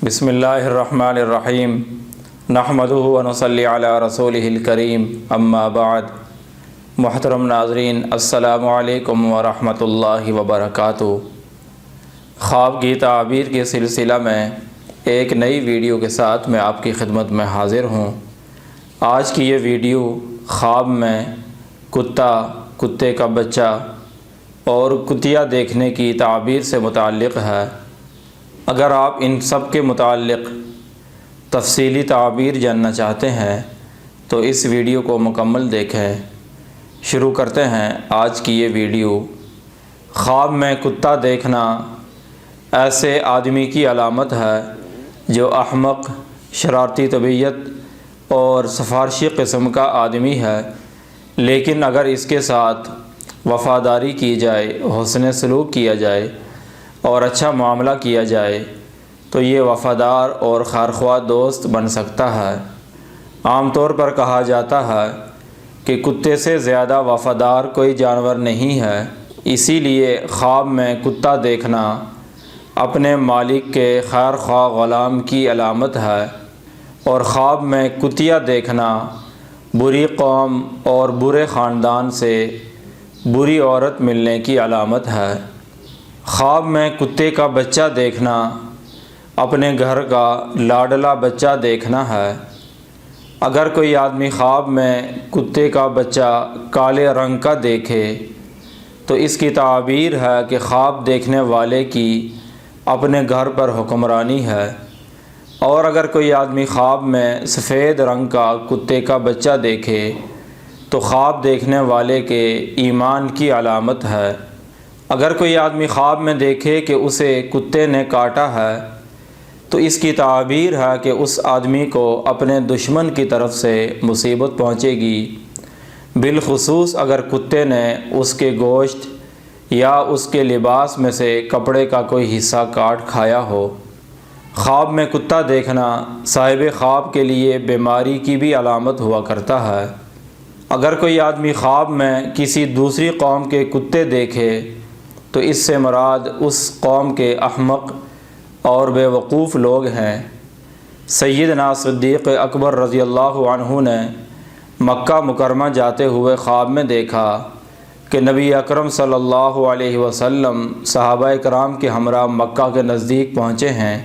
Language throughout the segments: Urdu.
بسم اللہ الرحمن الرحیم نحمدہ ونصلی علی رسولہ الکریم اما بعد۔ محترم ناظرین، السلام علیکم ورحمۃ اللہ وبرکاتہ۔ خواب کی تعبیر کے سلسلہ میں ایک نئی ویڈیو کے ساتھ میں آپ کی خدمت میں حاضر ہوں۔ آج کی یہ ویڈیو خواب میں کتے کا بچہ اور کتیا دیکھنے کی تعبیر سے متعلق ہے۔ اگر آپ ان سب کے متعلق تفصیلی تعبیر جاننا چاہتے ہیں تو اس ویڈیو کو مکمل دیکھیں۔ شروع کرتے ہیں آج کی یہ ویڈیو۔ خواب میں کتا دیکھنا ایسے آدمی کی علامت ہے جو احمق، شرارتی طبیعت اور سفارشی قسم کا آدمی ہے، لیکن اگر اس کے ساتھ وفاداری کی جائے، حسن سلوک کیا جائے اور اچھا معاملہ کیا جائے تو یہ وفادار اور خیرخواہ دوست بن سکتا ہے۔ عام طور پر کہا جاتا ہے کہ کتے سے زیادہ وفادار کوئی جانور نہیں ہے، اسی لیے خواب میں کتا دیکھنا اپنے مالک کے خیرخواہ غلام کی علامت ہے، اور خواب میں کتیا دیکھنا بری قوم اور برے خاندان سے بری عورت ملنے کی علامت ہے۔ خواب میں کتے کا بچہ دیکھنا اپنے گھر کا لاڈلا بچہ دیکھنا ہے۔ اگر کوئی آدمی خواب میں کتے کا بچہ کالے رنگ کا دیکھے تو اس کی تعبیر ہے کہ خواب دیکھنے والے کی اپنے گھر پر حکمرانی ہے، اور اگر کوئی آدمی خواب میں سفید رنگ کا کتے کا بچہ دیکھے تو خواب دیکھنے والے کے ایمان کی علامت ہے۔ اگر کوئی آدمی خواب میں دیکھے کہ اسے کتے نے کاٹا ہے تو اس کی تعبیر ہے کہ اس آدمی کو اپنے دشمن کی طرف سے مصیبت پہنچے گی، بالخصوص اگر کتے نے اس کے گوشت یا اس کے لباس میں سے کپڑے کا کوئی حصہ کاٹ کھایا ہو۔ خواب میں کتا دیکھنا صاحب خواب کے لیے بیماری کی بھی علامت ہوا کرتا ہے۔ اگر کوئی آدمی خواب میں کسی دوسری قوم کے کتے دیکھے تو اس سے مراد اس قوم کے احمق اور بے وقوف لوگ ہیں۔ سیدنا صدیق اکبر رضی اللہ عنہ نے مکہ مکرمہ جاتے ہوئے خواب میں دیکھا کہ نبی اکرم صلی اللہ علیہ وسلم صحابہ کرام کے ہمراہ مکہ کے نزدیک پہنچے ہیں۔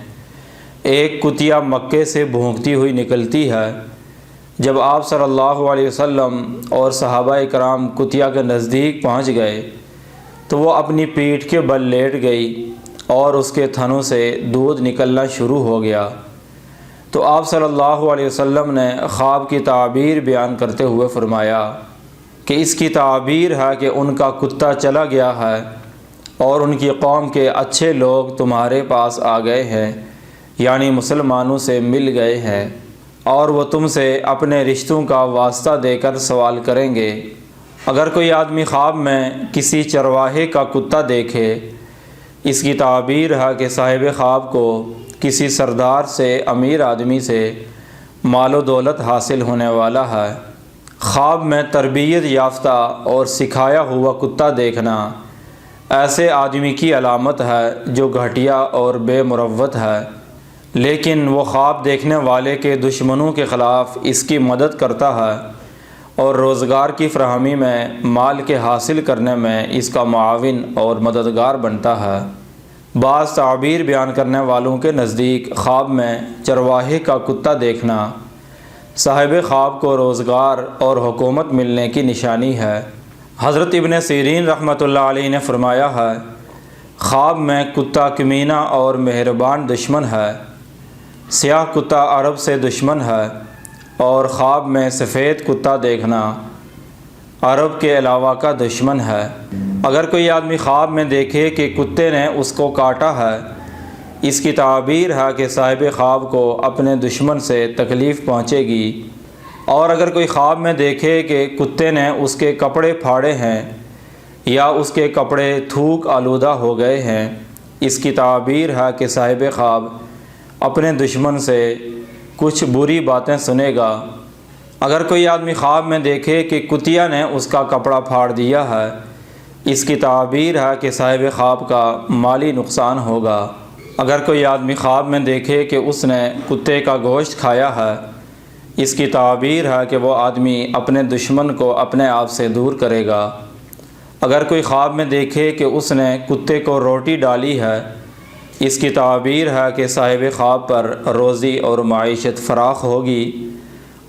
ایک کتیا مکے سے بھونکتی ہوئی نکلتی ہے۔ جب آپ صلی اللہ علیہ وسلم اور صحابہ کرام کتیا کے نزدیک پہنچ گئے تو وہ اپنی پیٹھ کے بل لیٹ گئی اور اس کے تھنوں سے دودھ نکلنا شروع ہو گیا۔ تو آپ صلی اللہ علیہ وسلم نے خواب کی تعبیر بیان کرتے ہوئے فرمایا کہ اس کی تعبیر ہے کہ ان کا کتا چلا گیا ہے اور ان کی قوم کے اچھے لوگ تمہارے پاس آ گئے ہیں، یعنی مسلمانوں سے مل گئے ہیں، اور وہ تم سے اپنے رشتوں کا واسطہ دے کر سوال کریں گے۔ اگر کوئی آدمی خواب میں کسی چرواہے کا کتا دیکھے، اس کی تعبیر ہے کہ صاحب خواب کو کسی سردار سے، امیر آدمی سے مال و دولت حاصل ہونے والا ہے۔ خواب میں تربیت یافتہ اور سکھایا ہوا کتا دیکھنا ایسے آدمی کی علامت ہے جو گھٹیا اور بے مروت ہے، لیکن وہ خواب دیکھنے والے کے دشمنوں کے خلاف اس کی مدد کرتا ہے اور روزگار کی فراہمی میں، مال کے حاصل کرنے میں اس کا معاون اور مددگار بنتا ہے۔ بعض تعبیر بیان کرنے والوں کے نزدیک خواب میں چرواہے کا کتا دیکھنا صاحب خواب کو روزگار اور حکومت ملنے کی نشانی ہے۔ حضرت ابن سیرین رحمۃ اللہ علیہ نے فرمایا ہے، خواب میں کتا کمینہ اور مہربان دشمن ہے۔ سیاہ کتا عرب سے دشمن ہے، اور خواب میں سفید کتا دیکھنا عرب کے علاوہ کا دشمن ہے۔ اگر کوئی آدمی خواب میں دیکھے کہ کتے نے اس کو کاٹا ہے، اس کی تعبیر ہے کہ صاحب خواب کو اپنے دشمن سے تکلیف پہنچے گی، اور اگر کوئی خواب میں دیکھے کہ کتے نے اس کے کپڑے پھاڑے ہیں یا اس کے کپڑے تھوک آلودہ ہو گئے ہیں، اس کی تعبیر ہے کہ صاحب خواب اپنے دشمن سے کچھ بری باتیں سنے گا۔ اگر کوئی آدمی خواب میں دیکھے کہ کتیا نے اس کا کپڑا پھاڑ دیا ہے، اس کی تعبیر ہے کہ صاحب خواب کا مالی نقصان ہوگا۔ اگر کوئی آدمی خواب میں دیکھے کہ اس نے کتے کا گوشت کھایا ہے، اس کی تعبیر ہے کہ وہ آدمی اپنے دشمن کو اپنے آپ سے دور کرے گا۔ اگر کوئی خواب میں دیکھے کہ اس نے کتے کو روٹی ڈالی ہے، اس کی تعبیر ہے کہ صاحب خواب پر روزی اور معیشت فراخ ہوگی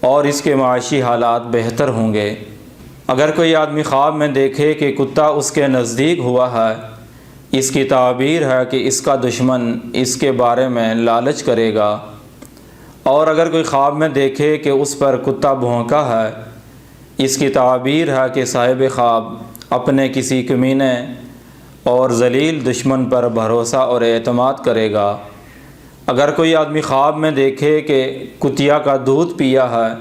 اور اس کے معاشی حالات بہتر ہوں گے۔ اگر کوئی آدمی خواب میں دیکھے کہ کتا اس کے نزدیک ہوا ہے، اس کی تعبیر ہے کہ اس کا دشمن اس کے بارے میں لالچ کرے گا۔ اور اگر کوئی خواب میں دیکھے کہ اس پر کتا بھونکا ہے، اس کی تعبیر ہے کہ صاحب خواب اپنے کسی کمینے اور ذلیل دشمن پر بھروسہ اور اعتماد کرے گا۔ اگر کوئی آدمی خواب میں دیکھے کہ کتیا کا دودھ پیا ہے،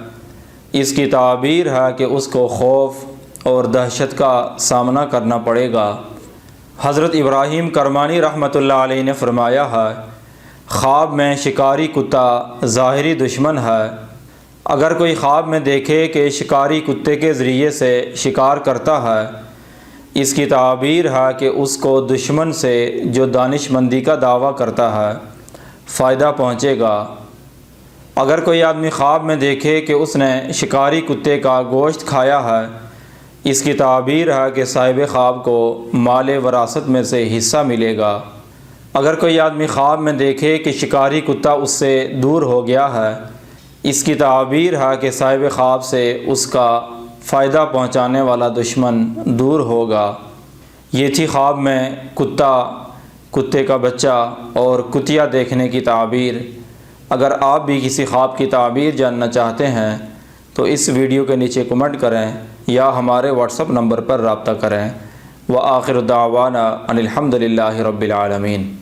اس کی تعبیر ہے کہ اس کو خوف اور دہشت کا سامنا کرنا پڑے گا۔ حضرت ابراہیم کرمانی رحمۃ اللہ علیہ نے فرمایا ہے، خواب میں شکاری کتا ظاہری دشمن ہے۔ اگر کوئی خواب میں دیکھے کہ شکاری کتے کے ذریعے سے شکار کرتا ہے، اس کی تعبیر ہے کہ اس کو دشمن سے جو دانش مندی کا دعویٰ کرتا ہے فائدہ پہنچے گا۔ اگر کوئی آدمی خواب میں دیکھے کہ اس نے شکاری کتے کا گوشت کھایا ہے، اس کی تعبیر ہے کہ صاحب خواب کو مال وراثت میں سے حصہ ملے گا۔ اگر کوئی آدمی خواب میں دیکھے کہ شکاری کتا اس سے دور ہو گیا ہے، اس کی تعبیر ہے کہ صاحب خواب سے اس کا فائدہ پہنچانے والا دشمن دور ہوگا۔ یہ تھی خواب میں کتا، کتے کا بچہ اور کتیا دیکھنے کی تعبیر۔ اگر آپ بھی کسی خواب کی تعبیر جاننا چاہتے ہیں تو اس ویڈیو کے نیچے کمنٹ کریں یا ہمارے واٹس ایپ نمبر پر رابطہ کریں۔ وآخر دعوانا ان الحمد للہ رب العالمین۔